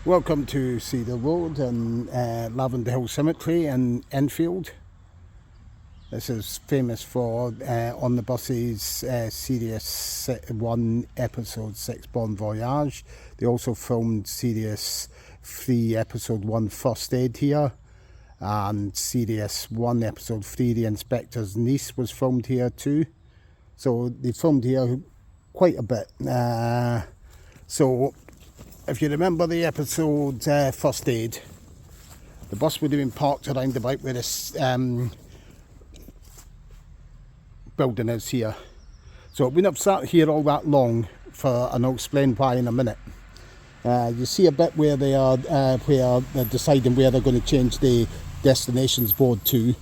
Welcome to Cedar Road and Lavender Hill Cemetery in Enfield. This is famous for on the buses Series 1 Episode 6 Bon Voyage. They also filmed Series 3 Episode 1 First Aid here, and Series 1 Episode 3 The Inspector's Niece was filmed here too. So they filmed here quite a bit. So if you remember the episode First Aid, the bus would have been parked around about where this building is here. So it wouldn't have sat here all that long, and I'll explain why in a minute. You see a bit where they are, where they're deciding where they're going to change the destinations board to.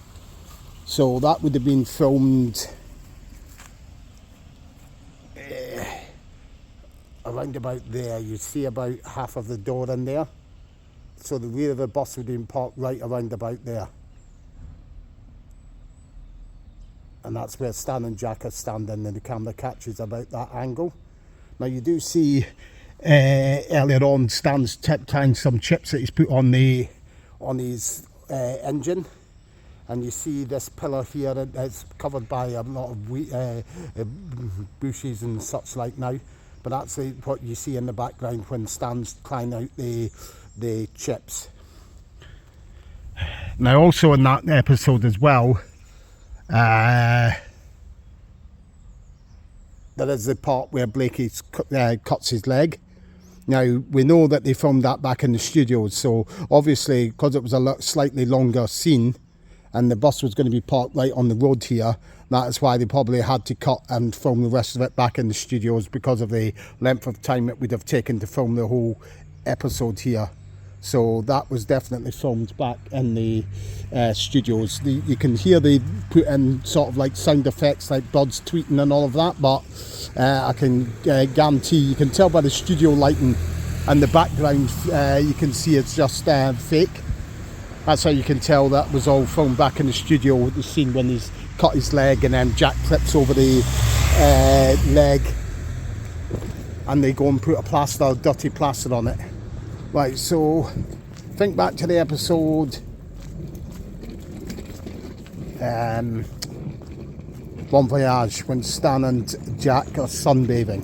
So that would have been filmed around about there. You see about half of the door in there. So the rear of the bus would have been parked right around about there. And that's where Stan and Jack are standing, and the camera catches about that angle. Now you do see earlier on Stan's trying some chips that he's put on his engine. And you see this pillar here that's covered by a lot of bushes and such like now. But that's what you see in the background when Stan's trying out the chips. Now also in that episode as well, there is the part where Blakey cuts his leg. Now we know that they filmed that back in the studios, so obviously because it was a slightly longer scene and the bus was going to be parked right on the road here, that is why they probably had to cut and film the rest of it back in the studios, because of the length of time it would have taken to film the whole episode here. So that was definitely filmed back in the studios. You can hear they put in sort of like sound effects like birds tweeting and all of that, but I can guarantee, you can tell by the studio lighting and the background, you can see it's just fake. That's how you can tell that was all filmed back in the studio, with the scene when he's cut his leg and then Jack trips over the leg and they go and put a dirty plaster on it. Right, so think back to the episode Bon Voyage, when Stan and Jack are sunbathing.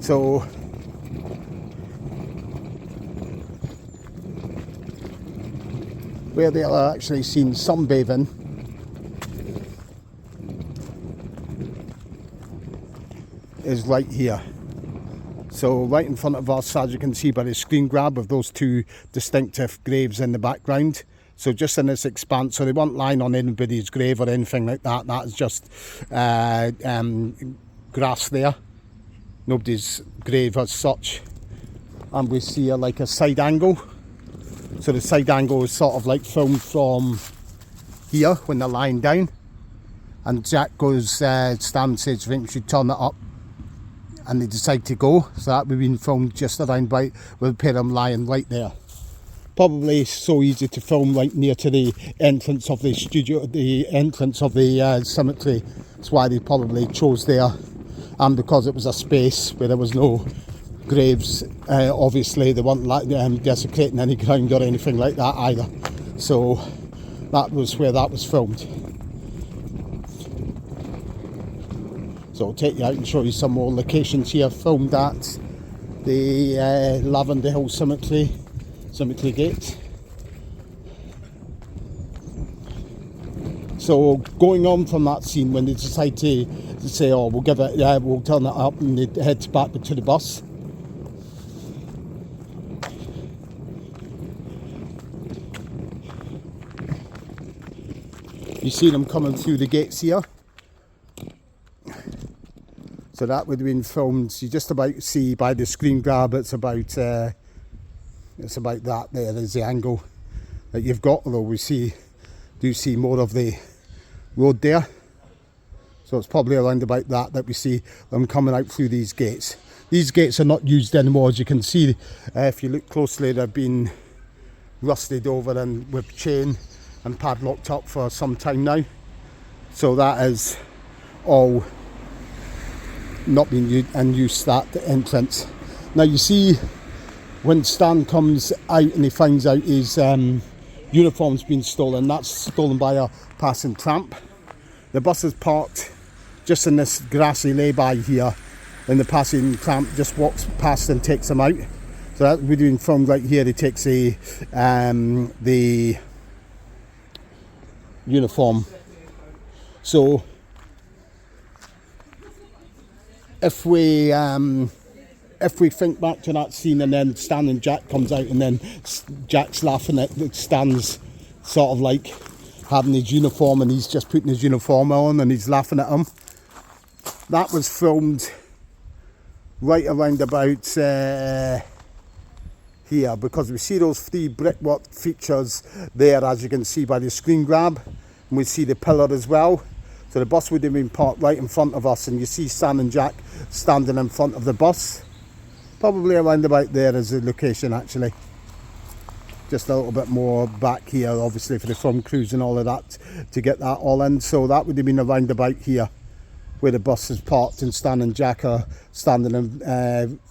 So where they are actually seen sunbathing is right here. So right in front of us, as you can see by the screen grab, of those two distinctive graves in the background. So just in this expanse, so they weren't lying on anybody's grave or anything like that. That is just grass there. Nobody's grave as such. And we see like a side angle. So the side angle is sort of like filmed from here when they're lying down. And Jack goes, Stan says, I think we should turn it up. And they decide to go. So that would have been filmed just around by, with a pair of them lying right there. Probably so easy to film right near to the entrance of the studio, the entrance of the cemetery. That's why they probably chose there. And because it was a space where there was no graves, obviously they weren't desecrating any ground or anything like that either. So that was where that was filmed. So I'll take you out and show you some more locations here filmed at the Lavender Hill Cemetery Gate. So going on from that scene, when they decide to say, oh, we'll give it, we'll turn it up, and they head back to the bus. You see them coming through the gates here. So that would have been filmed. You just about see by the screen grab, it's about that there. There's the angle that you've got, although we do see more of the road there. So it's probably around about that we see them coming out through these gates. These gates are not used anymore, as you can see. If you look closely, they've been rusted over and with chain and padlocked up for some time now. So that is all not been in use, that entrance. Now you see when Stan comes out and he finds out his uniform's been stolen, that's stolen by a passing tramp. The bus is parked just in this grassy lay-by here, and the passing tramp just walks past and takes him out. So that we're doing from right here. He takes the uniform. So if we think back to that scene, and then Stan and Jack comes out, and then Jack's laughing at Stan's sort of like having his uniform, and he's just putting his uniform on and he's laughing at him. That was filmed right around about here, because we see those three brickwork features there, as you can see by the screen grab, and we see the pillar as well. So the bus would have been parked right in front of us, and you see Stan and Jack standing in front of the bus. Probably around about there is the location, actually. Just a little bit more back here, obviously, for the film crews and all of that, to get that all in. So that would have been around about here, where the bus is parked, and Stan and Jack are standing,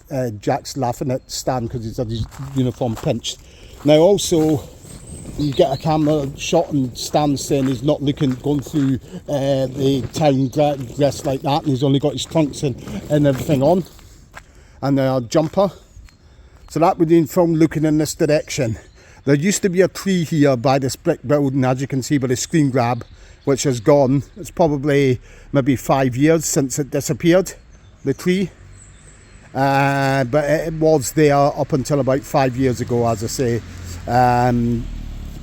and Jack's laughing at Stan because he's had his uniform pinched. Now also, you get a camera shot and Stan saying he's not going through the town dressed like that, and he's only got his trunks and everything on, and a jumper. So that would be from looking in this direction. There used to be a tree here by this brick building, as you can see by the screen grab, which has gone. It's probably maybe 5 years since it disappeared, the tree. But it was there up until about 5 years ago, as I say.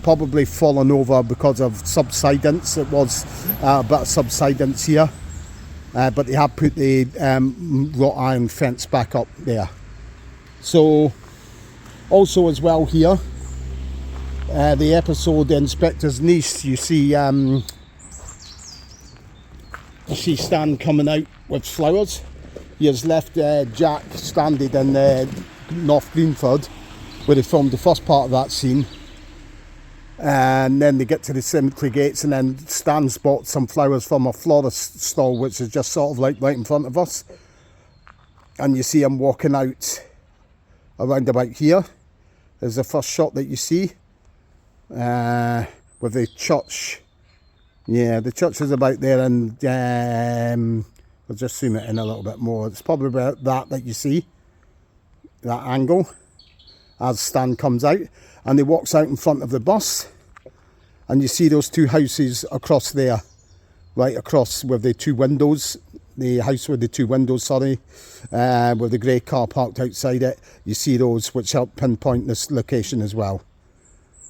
Probably fallen over because of subsidence. It was a bit of subsidence here. But they have put the wrought iron fence back up there. So, also as well here, the episode Inspector's Niece, you see Stan coming out with flowers. He has left Jack stranded in North Greenford, where they filmed the first part of that scene. And then they get to the cemetery gates, and then Stan spots some flowers from a florist stall, which is just sort of like right in front of us. And you see him walking out around about here. There's the first shot that you see with the church. Yeah, the church is about there, and I'll just zoom it in a little bit more. It's probably about that you see, that angle, as Stan comes out, and he walks out in front of the bus, and you see those two houses across there, right across with the two windows, the house with the two windows, sorry, with the grey car parked outside it. You see those, which help pinpoint this location as well.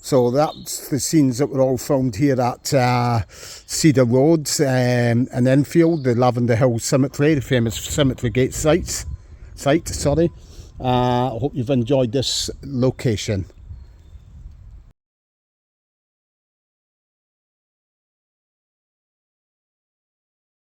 So that's the scenes that were all filmed here at Cedar Road in Enfield, the Lavender Hill Cemetery, the famous cemetery gate site. I hope you've enjoyed this location.